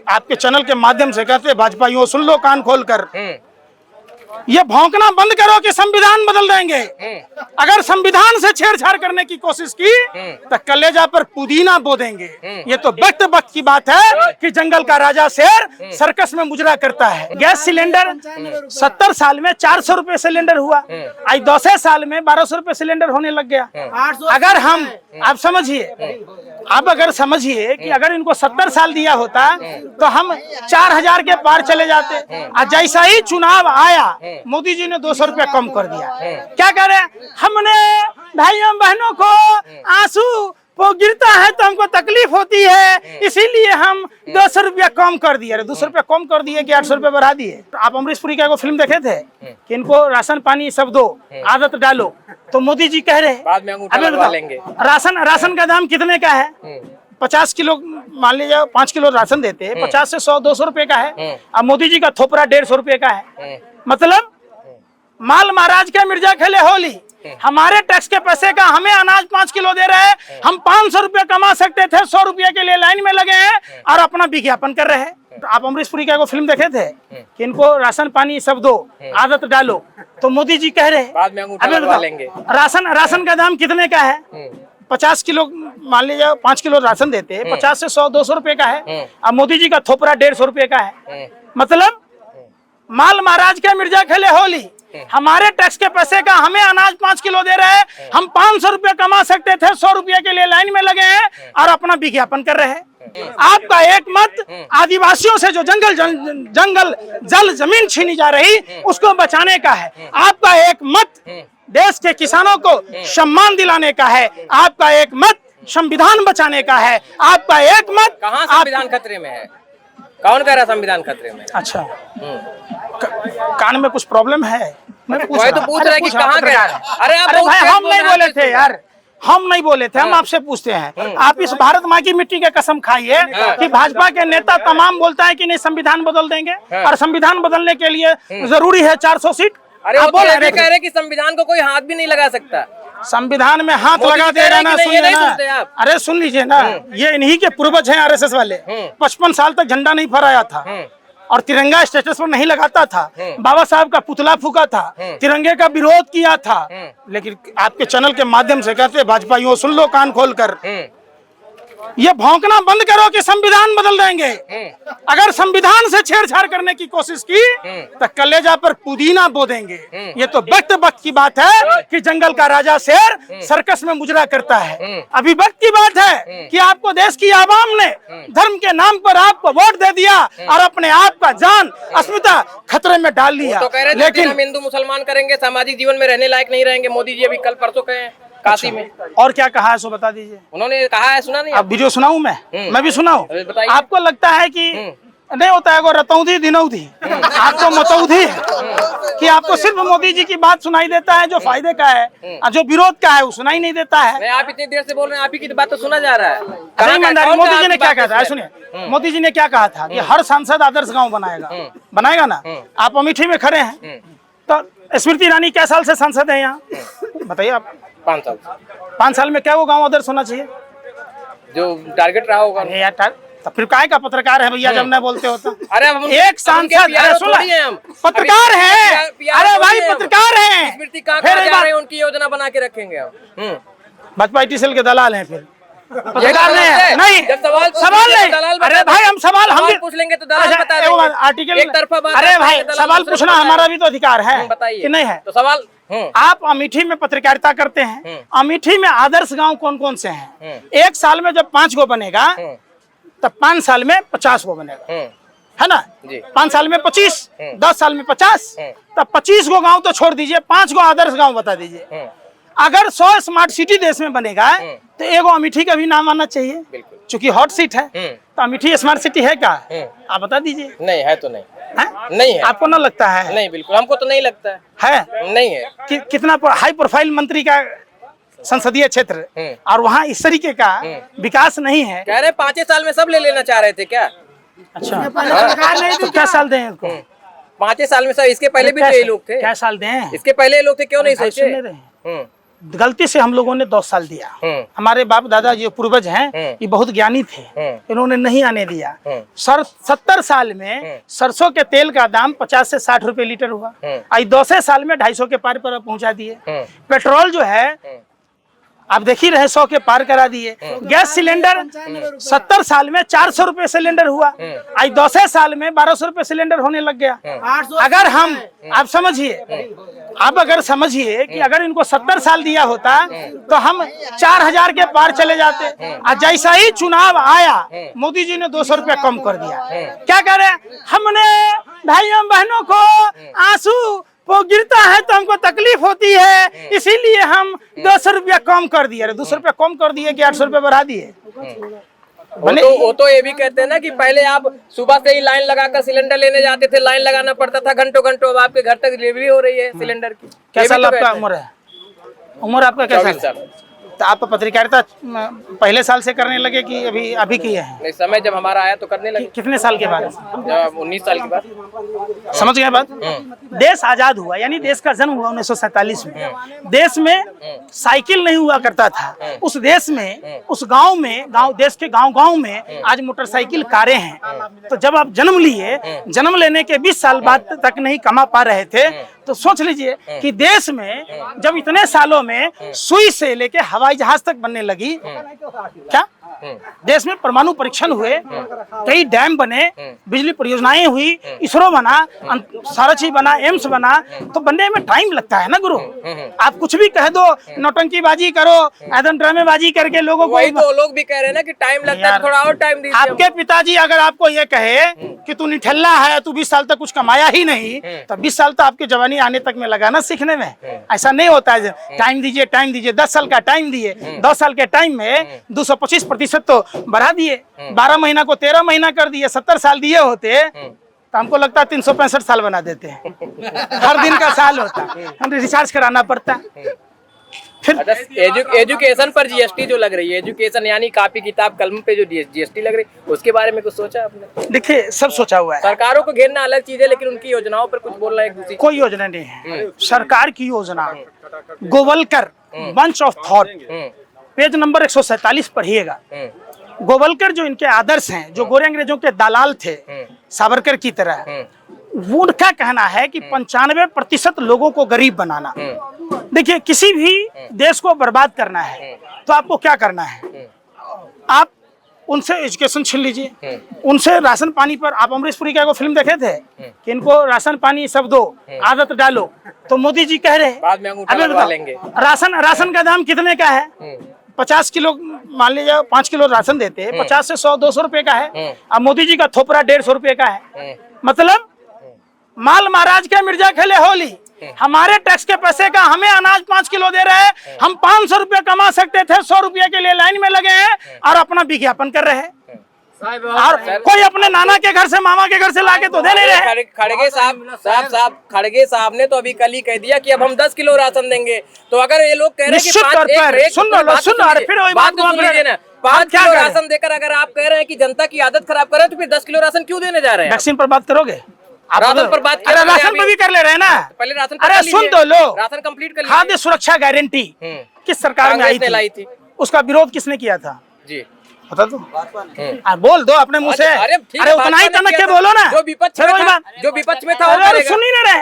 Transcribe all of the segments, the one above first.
आपके चैनल के माध्यम से कहते हैं भाजपाइयों, सुन लो कान खोलकर, ये भौंकना बंद करो कि संविधान बदल देंगे। अगर संविधान से छेड़छाड़ करने की कोशिश की तो कलेजा पर पुदीना बो देंगे। ये तो वक्त की बात है कि जंगल का राजा शेर सर्कस में मुजरा करता है। गैस सिलेंडर 70 साल में 400 रुपए सिलेंडर हुआ, आज 10 साल में 1200 रुपए सिलेंडर होने लग गया। अगर हम आप समझिए, आप अगर समझिए कि अगर इनको 70 साल दिया होता तो हम 4000 के पार चले जाते। आज जैसा ही चुनाव आया मोदी जी ने 200 रुपया कम कर दिया। क्या करे, हमने भाइयों बहनों को आंसू वो गिरता है तो हमको तकलीफ होती है, इसीलिए हम 200 रुपया कम कर दिए। 200 रुपया कम कर दिए कि 800 रुपया बढ़ा दिए। तो आप अमरीश पुरी का फिल्म देखे थे कि इनको राशन पानी सब दो, आदत डालो, तो मोदी जी कह रहे बाद में अंगूठा लगवा लेंगे। राशन का दाम कितने का है? 50 किलो मान लीजिए 5 किलो राशन देते हैं, 50 से 100-200 रुपए का है। अब मोदी जी का थोपड़ा 150 रुपए का है। मतलब माल महाराज के मिर्जा खेले होली। हमारे टैक्स के पैसे का हमें अनाज 5 किलो दे रहे हैं, हम 500 रुपया कमा सकते थे, 100 रुपये के लिए लाइन में लगे हैं और अपना विज्ञापन कर रहे हैं। तो आप अमरीश पुरी का फिल्म देखे थे कि इनको राशन पानी सब दो, आदत डालो, तो मोदी जी कह रहे बाद में अंगूठा लगवा लेंगे। राशन का दाम कितने का है? 50 किलो मान लीजिए 5 किलो राशन देते हैं, 50 से 100-200 रुपए का है। अब मोदी जी का थोपड़ा 150 रुपए का है। मतलब माल महाराज के मिर्जा खेले होली। हमारे टैक्स के पैसे का हमें अनाज 5 किलो दे रहे हैं, हम 500 रुपया कमा सकते थे, 100 रुपये के लिए लाइन में लगे हैं और अपना विज्ञापन कर रहे हैं। आपका एक मत आदिवासियों से जो जंगल जल जमीन छीनी जा रही उसको बचाने का है। आपका एक मत देश के किसानों को सम्मान दिलाने का है। आपका एक मत संविधान बचाने का है। आपका एक मत कहाँ संविधान खतरे में है? कौन कह रहा संविधान खतरे में? अच्छा, कान में कुछ प्रॉब्लम है? मैं पूछ रहा है कि कहाँ कह रहा है? अरे भाई हम नहीं बोले थे यार, हम नहीं बोले थे, हम आपसे पूछते हैं। आप इस भारत माँ की मिट्टी की कसम खाइए कि भाजपा के नेता तमाम बोलता है कि नहीं संविधान बदल देंगे और संविधान बदलने के लिए जरूरी है 400 सीट। अरे वो तो ये कह रहे कि संविधान को कोई हाथ भी नहीं लगा सकता। संविधान में हाथ लगा दे रहा ना, सुनिए ना, अरे सुन लीजिए ना, ये इन्हीं के पूर्वज हैं आरएसएस वाले। 55 साल तक झंडा नहीं फहराया था और तिरंगा स्टेटस पर नहीं लगाता था। बाबा साहब का पुतला फूका था, तिरंगे का विरोध किया था। लेकिन आपके चैनल के माध्यम से कहते हैं भाजपाइयों, सुन लो कान खोलकर, ये भौंकना बंद करो कि संविधान बदल देंगे। अगर संविधान से छेड़छाड़ करने की कोशिश की तो कलेजा पर पुदीना बो देंगे। ये तो वक्त की बात है कि जंगल का राजा शेर सर्कस में मुजरा करता है। अभी वक्त की बात है कि आपको देश की आवाम ने धर्म के नाम पर आपको वोट दे दिया और अपने आप का जान अस्मिता खतरे में डाल लिया। तो कह रहे लेकिन हम हिंदू मुसलमान करेंगे, सामाजिक जीवन में रहने लायक नहीं रहेंगे। मोदी जी अभी कल परसों कहे काशी में। और क्या कहा है सो बता दीजिए। उन्होंने कहा है, सुना नहीं? अब वीडियो सुनाऊं मैं भी सुनाऊं? आपको लगता है कि नहीं होता है वो रतौंधी दिनौधी, आपको मतौधी है कि आपको सिर्फ मोदी जी की बात सुनाई देता है जो फायदे का है, जो विरोध का है वो सुनाई नहीं देता है। आप इतनी देर से बोल रहे हैं, आप ही की बात तो सुना जा रहा है। मोदी जी ने क्या कहा था? सुनिए, मोदी जी ने क्या कहा था कि हर सांसद आदर्श गाँव बनाएगा ना। आप अमेठी में खड़े हैं, तो स्मृति ईरानी क्या साल से सांसद है यहाँ बताइए आप? 5 साल में क्या वो गाँव आदर्श होना चाहिए जो टारगेट रहा होगा यार। तो फिर काय का पत्रकार है भैया जब नहीं बोलते हो तो? अरे एक सांसद पत्रकार है, अरे भाई पत्रकार है, फिर उनकी योजना बना के रखेंगे हम। भाजपा IT सेल के दलाल हैं फिर पत्रकार नहीं सवाल नहीं। अरे भाई हम सवाल हम पूछ लेंगे तो दलाल बता देंगे। आर्टिकल अरे भाई सवाल पूछना हमारा भी तो अधिकार है कि नहीं है? तो सवाल आप अमेठी में पत्रकारिता करते हैं, अमेठी में आदर्श गांव कौन कौन से हैं? एक साल में जब 5 गो बनेगा तब 5 साल में 50 गो बनेगा, है ना? 5 साल में 25, 10 साल में 50, तब 25 गो गांव तो छोड़ दीजिए, 5 गो आदर्श गांव बता दीजिए। अगर 100 स्मार्ट सिटी देश में बनेगा तो एगो अमेठी का भी नाम आना चाहिए, क्योंकि हॉट सीट है। तो अमेठी स्मार्ट सिटी है क्या? आप बता दीजिए। नहीं है तो नहीं है? नहीं है। आपको ना लगता है? नहीं, बिल्कुल हमको तो नहीं लगता है। नहीं है। कितना हाई प्रोफाइल मंत्री का संसदीय क्षेत्र और वहाँ इस तरीके का विकास नहीं है। कह रहे 5 साल में सब ले लेना चाह रहे थे क्या? अच्छा, तो क्या साल दें इनको? 5 साल में सब। इसके पहले भी तो ये लोग थे। क्या साल दें? इसके पहले लोग थे, क्यों नहीं सोचे? गलती से हम लोगों ने 2 साल दिया। हमारे बाप दादा जो पूर्वज हैं ये बहुत ज्ञानी थे, इन्होंने नहीं आने दिया। 70 साल में सरसों के तेल का दाम 50 से 60 रुपए लीटर हुआ, आज 2 साल में 250 के पार पर पहुंचा दिए। पेट्रोल जो है आप देख ही रहे 100 के पार करा दिए। गैस सिलेंडर 70 साल में 400 रुपए सिलेंडर हुआ, आज 2 साल में 1200 रुपए सिलेंडर होने लग गया। अगर हम आप समझिए, आप अगर समझिए कि अगर इनको 70 साल दिया होता तो हम 4000 के पार चले जाते। आज जैसा ही चुनाव आया मोदी जी ने 200 रुपया कम कर दिया। क्या करे, हमने भाइयों बहनों को आंसू वो गिरता है तो हमको तकलीफ होती है, इसीलिए हम 200 रुपया कम कर दिए। 200 रुपया कम कर दिए कि 800 रुपया बढ़ा दिए। वो तो ये भी कहते हैं ना कि पहले आप सुबह से ही लाइन लगाकर सिलेंडर लेने जाते थे, लाइन लगाना पड़ता था घंटों घंटों, अब आपके घर तक डिलीवरी हो रही है सिलेंडर की। क्या साल आपका उम्र है? उम्र आपका क्या साल? तो आप पत्रकारिता पहले साल से करने लगे कि अभी किए हैं? नहीं, समय जब हमारा आया तो करने लगे। कितने साल के बाद? 19 साल के बाद। समझ गए बात? देश आजाद हुआ, यानी देश का जन्म हुआ 1947 में। देश में साइकिल नहीं हुआ करता था। उस देश में, उस गांव में, देश के गांव में आज मोटरसाइकिल कारें हैं। तो जब आप जन्म लिए, जन्म लेने के 20 साल बाद तक नहीं कमा पा रहे थे, तो सोच लीजिए कि देश में जब इतने सालों में सुई से लेके हवाई जहाज तक बनने लगी, क्या देश में परमाणु परीक्षण हुए, कई डैम बने, बिजली परियोजनाएं हुई, इसरो बना, सारा चीज बना, एम्स बना, तो बनने में टाइम लगता है ना गुरु। आप कुछ भी कह दो, नौटंकीबाजी करो, एकदम ड्रामेबाजी करके लोगों को। वही तो लोग भी कह रहे हैं ना कि टाइम लगता है, थोड़ा और टाइम दीजिए। आपके पिताजी अगर आपको ये कहे कि तू निठल्ला है, तू 20 साल तक कुछ कमाया ही नहीं, तो 20 साल तो आपकी जवानी आने तक में लगा ना सीखने में। ऐसा नहीं होता है, टाइम दीजिए, टाइम दीजिए। 10 साल का टाइम दिए, 2 साल के टाइम में 225% तो बढ़ा दिए, 12 महीना को 13 महीना कर दिए। 70 साल दिए होते तो हमको लगता है 365 साल बना देते हैं। हर दिन का साल होता, हमें रिचार्ज कराना पड़ता। फिर एजुकेशन पर जीएसटी जो लग रही है, एजुकेशन यानी कॉपी किताब कलम पे जो जीएसटी लग रही है, उसके बारे में कुछ सोचा आपने? देखिए, सब सोचा हुआ है। सरकारों को घेरना अलग चीज है, लेकिन उनकी योजनाओं पर कुछ बोलना एक दूसरी। कोई योजना नहीं है सरकार की योजना। Golwalkar bunch of thought, page number 147 पढ़िएगा। गोवलकर जो इनके आदर्श हैं, जो गोरे अंग्रेजों के दलाल थे सावरकर की तरह, उनका कहना है कि 95% लोगों को गरीब बनाना। देखिए, किसी भी देश को बर्बाद करना है तो आपको क्या करना है? आप उनसे एजुकेशन छीन लीजिए, उनसे राशन पानी पर। आप अमरीश पुरी का फिल्म देखे थे कि इनको राशन पानी सब दो, आदत डालो, तो मोदी जी कह रहे बाद में अंगूठा लगवा लेंगे। राशन का दाम कितने का है? 50 किलो, मान लीजिए 5 किलो राशन देते हैं, 50 से 100-200 रुपए का है। अब मोदी जी का थोपड़ा 150 रुपए का है। मतलब माल महाराज के मिर्जा खेले होली। हमारे टैक्स के पैसे का हमें अनाज 5 किलो दे रहे हैं, हम 500 रुपए कमा सकते थे, 100 रुपए के लिए लाइन में लगे हैं और अपना विज्ञापन कर रहे हैं। और कोई अपने नाना के घर से, मामा के घर से लाके तो दे नहीं रहे। खड़गे साहब ने तो अभी कल ही कह दिया कि अब हम 10 किलो राशन देंगे। तो अगर ये लोग कह रहे हैं कि 5 किलो राशन देकर अगर आप कह रहे हैं कि जनता की आदत खराब कर रहे हैं, तो फिर 10 किलो राशन क्यों देने जा रहे हैं? वैक्सीन पर बात करोगे? राशन पर बात, अरे राशन पर भी कर ले रहे हैं ना। पहले राशन, अरे सुन तो लो, राशन कंप्लीट कर। खाद्य सुरक्षा गारंटी किस सरकार में आई थी? उसका विरोध किसने किया था जी? बता दो, बोल दो अपने मुंह से। अरे उतना ही तनक के बोलो ना। जो विपक्ष में था, सुन ही नहीं रहे।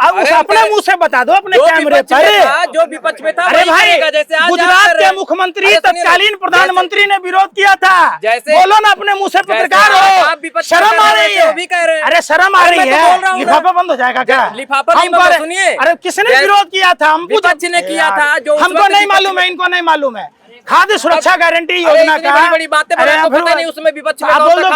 अब अपने मुंह से बता दो अपने कैमरे पर। जो विपक्ष में था, अरे भाई, गुजरात के मुख्यमंत्री, तत्कालीन प्रधानमंत्री ने विरोध किया था। जैसे बोलो ना अपने मुंह से, पत्रकार हो, शर्म आ रही है। अरे शर्म आ रही है, लिफाफा बंद हो जाएगा क्या? लिफाफा नहीं, सुनिए। अरे किसने विरोध किया था? हम विपक्ष ने किया था। जो हमको नहीं मालूम है, इनको नहीं मालूम है। खाद्य सुरक्षा गारंटी योजना का बड़ी बातें पता नहीं, उसमें विपक्ष में आप बोल दो।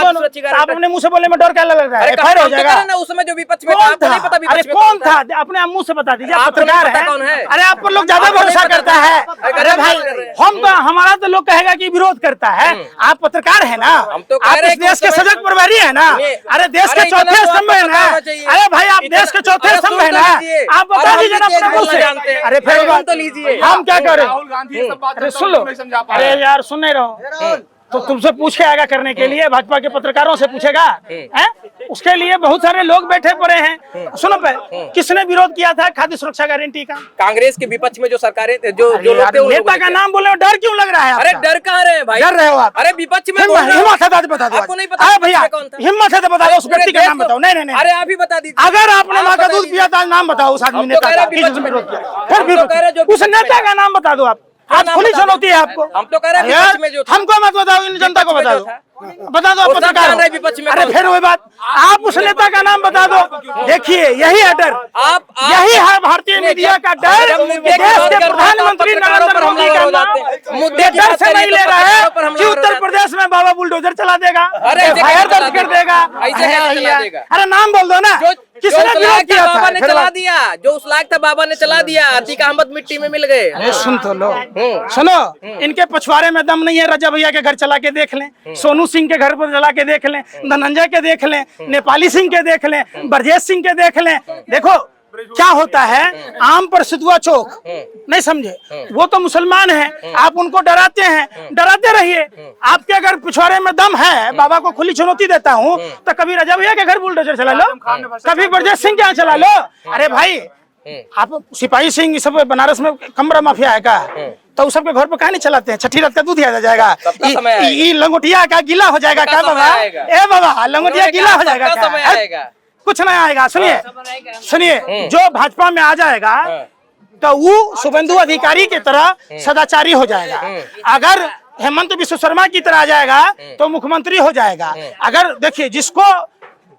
आप अपने मुंह से बोलने में डर क्या लग रहा है? एफआईआर हो जाएगा ना। उसमें जो विपक्ष में था, नहीं पता विपक्ष में कौन था? अपने मुंह से बता दीजिए, पत्रकार है। अरे आप पर लोग ज्यादा भरोसा करता है। अरे भाई, हम तो, हमारा तो लोग कहेगा कि विरोध करता है। आप पत्रकार है ना, आप इस देश के सजग प्रभारी है ना। अरे देश के चौथे स्तंभ है ना। अरे भाई, आप देश के चौथे स्तंभ है ना। आप बता दीजिए ना अपने मुंह से। अरे फिर तो लीजिए, हम क्या करें? अरे सुन लो, अरे यार सुन नहीं रहो तो तुमसे पूछ के आएगा करने के लिए, भाजपा के पत्रकारों से पूछेगा हैं? उसके लिए बहुत सारे लोग बैठे पड़े हैं। सुनो पे, किसने विरोध किया था खाद्य सुरक्षा गारंटी का? कांग्रेस के विपक्ष में जो सरकारें जो लोग थे, नेता का नाम बोले, डर क्यों लग रहा है? अरे डर कहाँ रहे भाई? डर रहे हो आप? अरे विपक्ष में हिम्मत है तो बता दो। आपको नहीं पता भैया, हिम्मत है तो बता दो, उस व्यक्ति का नाम बताओ। नहीं, अरे आप ही बता दीजिए। अगर आपने माँ का दूध पिया था, नाम बताओ उस आदमी नेता का, फिर उस नेता का नाम बता दो। आप खुली चुनौती है आपको। हम तो कह रहे हैं विपक्ष में जो था। हमको मत बताओ, इन जनता को बता दो। बता दो आप पत्रकार हो। अरे फिर वही बात, आप उस नेता का नाम बता दो। देखिए यही है डर, यही है भारतीय मीडिया का डर। देश के प्रधानमंत्री नरेंद्र मोदी का नाम मुद्दे डर से नहीं ले रहा है कि उत्तर प्रदेश में बाबा बुलडोजर चला देगा, FIR दर्ज कर देगा। अरे नाम बोल दो ना, किसने विरोध किया था? बाबा ने चला दिया, जो उस लायक था बाबा ने चला दिया। अतीक अहमद मिट्टी में मिल गए। अरे सुन तो लो, सुनो, इनके पछवाड़े में दम नहीं है। रजा भैया के घर चला के देख लें, सोनू सिंह के घर पर चला के देख लें, धनंजय के देख लें, नेपाली सिंह के देख लें, ब्रजेश सिंह के देख लें। देखो क्या होता है, आम पर सिद्धुआ चौक, नहीं समझे? वो तो मुसलमान है, आप उनको डराते हैं, डराते रहिए। आपके अगर पिछवाड़े में दम है, बाबा को खुली चुनौती देता हूँ, तो कभी रजा भैया के घर बुलडोजर चला लो, कभी ब्रजेश सिंह के यहाँ चला लो। अरे भाई, आप सिपाही सिंह सब बनारस में कमरा माफिया है का, तो उस सबके घर पर कहा नहीं चलाते हैं? छठी रात का दूध आ जाएगा, लंगोटिया का गीला हो जाएगा क्या बाबा? ए बाबा, लंगोटिया गीला हो जाएगा क्या? कुछ नहीं आएगा। सुनिए, जो भाजपा में आ जाएगा तो वो शुभेंदु अधिकारी की तरह सदाचारी हो जाएगा। अगर हेमंत विश्व शर्मा की तरह आ जाएगा तो मुख्यमंत्री हो जाएगा। अगर देखिए, जिसको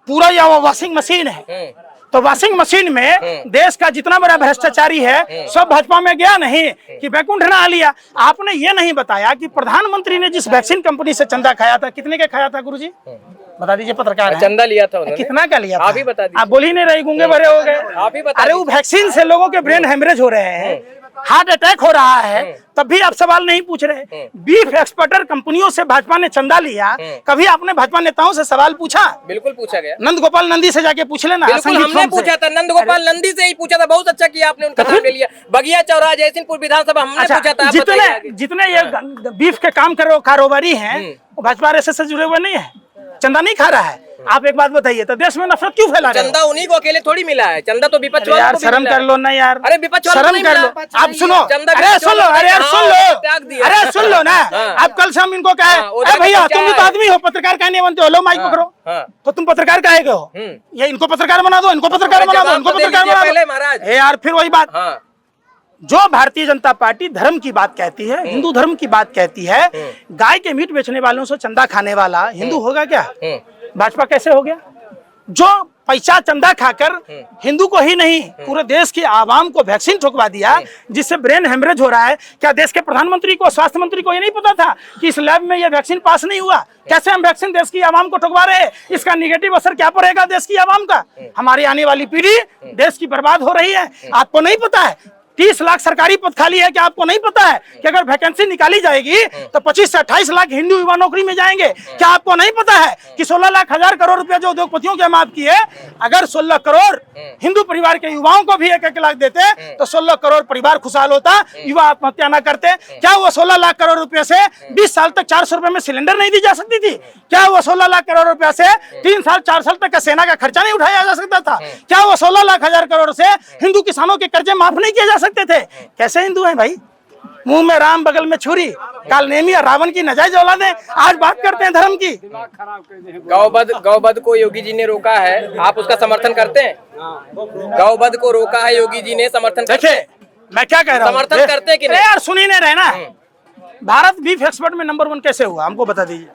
पूरा या वो वॉशिंग मशीन है, तो वॉशिंग मशीन में देश का जितना बड़ा भ्रष्टाचारी है सब भाजपा में गया नहीं कि बैकुंठ ना लिया। आपने ये नहीं बताया कि प्रधानमंत्री ने जिस वैक्सीन कंपनी से चंदा खाया था, कितने का खाया था गुरुजी? बता दीजिए, पत्रकार हैं। चंदा लिया था उन्होंने। कितना का लिया था? आप ही बता दीजिए। आप बोल ही नहीं रहे, गूंगे भरे हो गए। आप ही बता। अरे वो वैक्सीन से लोगों के ब्रेन हेमरेज हो रहे हैं, हार्ट अटैक हो रहा है, तब भी आप सवाल नहीं पूछ रहे। बीफ एक्सपोर्टर कंपनियों से भाजपा ने चंदा लिया, कभी आपने भाजपा नेताओं से सवाल पूछा? बिल्कुल पूछा गया। नंद गोपाल नंदी से जाके पूछ लेना। बिल्कुल हमने पूछा था, नंद गोपाल नंदी से ही पूछा था। बहुत अच्छा किया आपने उनका नाम ले लिया। बगिया चौराहा जयसिंहपुर विधानसभा हमने पूछा था। जितने ये बीफ के काम करो कारोबारी हैं, भाजपा RSS से जुड़े हुए नहीं है, चंदा नहीं खा रहा है। आप एक बात बताइए, तो देश में नफरत क्यों फैला रहे हो? चंदा उन्हीं को अकेले थोड़ी मिला है, चंदा तो विपक्ष वालों को भी शर्म कर लो ना यार। अरे विपक्ष वालों को नहीं मिला। आप सुनो, अरे सुन लो, अरे सुन लो, अरे सुन लो ना। आप कल से हम इनको कहे, अरे भैया तुम भी तो आदमी हो, पत्रकार कहने बनते हो, लो माइक पकड़ो, तो तुम पत्रकार काहे के हो? ये इनको पत्रकार बना दो, इनको पत्रकार बना दो, इनको पत्रकार बना दो महाराज। यार फिर वही बात, जो भारतीय जनता पार्टी धर्म की बात कहती है, हिंदू धर्म की बात कहती है, गाय के मीट बेचने वालों से चंदा खाने वाला हिंदू होगा क्या? भाजपा कैसे हो गया? जो पैसा चंदा खाकर हिंदू को ही नहीं पूरे देश की आवाम को वैक्सीन ठुकवा दिया, जिससे ब्रेन हेमरेज हो रहा है। क्या देश के प्रधानमंत्री को, स्वास्थ्य मंत्री को ये नहीं पता था कि इस लैब में ये वैक्सीन पास नहीं हुआ? कैसे हम वैक्सीन देश की आवाम को ठुकवा रहे हैं? इसका निगेटिव असर क्या पड़ेगा देश की आवाम का? हमारी आने वाली पीढ़ी देश की बर्बाद हो रही है। आपको नहीं पता है 30 लाख सरकारी पद खाली है? क्या आपको नहीं पता है कि अगर वैकेंसी निकाली जाएगी तो 25 से 28 लाख हिंदू युवा नौकरी में जाएंगे? क्या आपको नहीं पता है कि 16 लाख हजार करोड़ रुपए जो उद्योगपतियों के माफ किए, अगर 16 करोड़ हिंदू परिवार के युवाओं को भी 1-1 लाख देते तो 16 करोड़ परिवार खुशहाल होता, युवा आत्महत्या न करते? क्या वो 16 लाख करोड़ रुपए से 20 साल तक 400 रुपए में सिलेंडर नहीं दी जा सकती थी? क्या वो 16 लाख करोड़ रुपए से 3 साल 4 साल तक का सेना का खर्चा नहीं उठाया जा सकता था? क्या वो 16 लाख हजार करोड़ से हिंदू किसानों के कर्जे माफ नहीं किए जा सकते थे? कैसे हिंदू हैं भाई? मुंह में राम बगल में छुरी, काल नेमी और रावण की नजायज औलादें। आज बात करते हैं धर्म की। गौवध को योगी जी ने रोका है, आप उसका समर्थन करते हैं? गौवध को रोका है योगी जी ने, समर्थन करते हैं? मैं क्या कह रहा हूँ, समर्थन करते हैं कि नहीं? यार सुनी नहीं रहे ना। भारत बीफ एक्सपोर्ट में नंबर 1 कैसे हुआ, हमको बता दीजिए।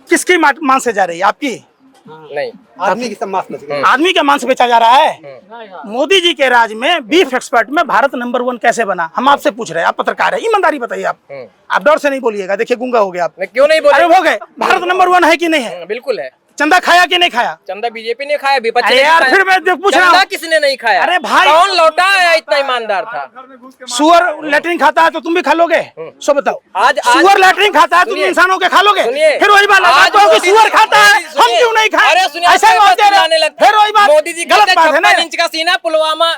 किसकी मान से जा रही है? आपकी नहीं, आदमी के मान से बेचा जा रहा है। मोदी जी के राज में बीफ एक्सपर्ट में भारत नंबर 1 कैसे बना? हम आपसे पूछ रहे हैं, आप पत्रकार है, ईमानदारी बताइए। आप डर से नहीं बोलिएगा, देखिए गूंगा हो गया आप। मैं क्यों नहीं बोल? अरे हो गए, भारत नंबर 1 है कि नहीं है? बिल्कुल है। चंदा खाया कि नहीं खाया? चंदा बीजेपी ने खाया, विपक्ष ने यार खाया। फिर मैं पूछ रहा हूँ, किसने नहीं खाया? अरे भाई कौन लौटा है इतना ईमानदार था? सुअर लैट्रिन खाता है तो तुम भी खा लोगे? सो बताओ, आज सुअर लैट्रिन खाता है तुम इंसानों के खा लोगे? फिर वही बात, सुअर खाता है हम क्यों नहीं खाए? फिर वही बात, गलत बात है ना। 56 इंच का सीना, पुलवामा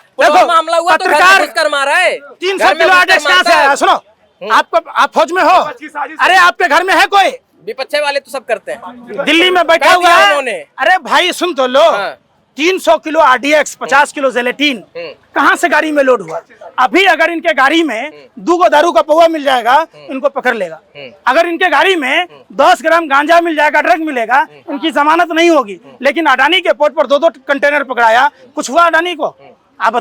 हमला हुआ तो घर घुसकर मारा है। 300 किलो आदेश कहाँ से आया? सुनो, आप फौज में हो, अरे आपके घर में है कोई? विपक्षे वाले तो सब करते हैं। दिल्ली में बैठा कर हुआ दिया है। उन्होंने। अरे भाई सुन तो लो, हाँ। 300 किलो RDX, 50 किलो जेलेटिन कहाँ से गाड़ी में लोड हुआ? अभी अगर इनके गाड़ी में 2 दारू का पौवा मिल जाएगा, इनको पकड़ लेगा। अगर इनके गाड़ी में 10 ग्राम गांजा मिल जाएगा, ड्रग मिलेगा, इनकी जमानत नहीं होगी। लेकिन अडानी के पोर्ट पर 2-2 कंटेनर पकड़ाया, कुछ हुआ अडानी को? आप